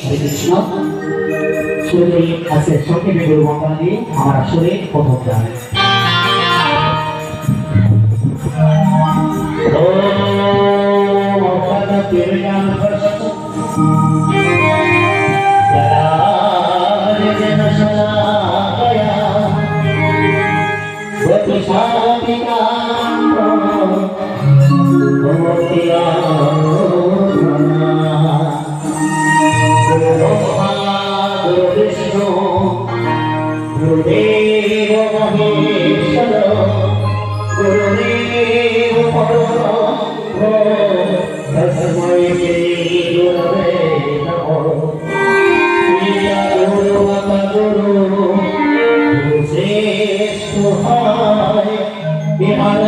শ্রীকৃষ্ণ শুরুতেই আছে সংক্ষেপে গুরু বন্দনা দিয়ে আমার আসলে প্রথম গান। गुरुदेव महेश्वर गुरुदेव परब्रह्म तस्मै श्री गुरवे नमः। प्रिय गुरु गुरु श्रेष्ठ हाय बिहार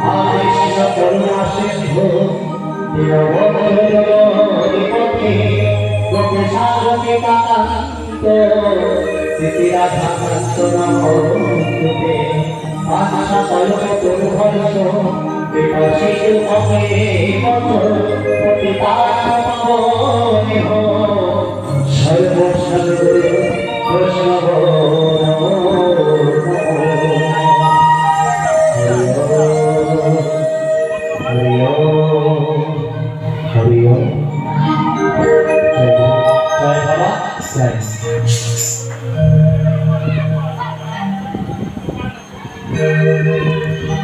आदिश्य करुणा सिंधु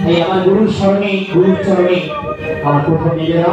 এই আমার গুরুর স্মরণে গুরুর চরণে আমার প্রথম নিজেরা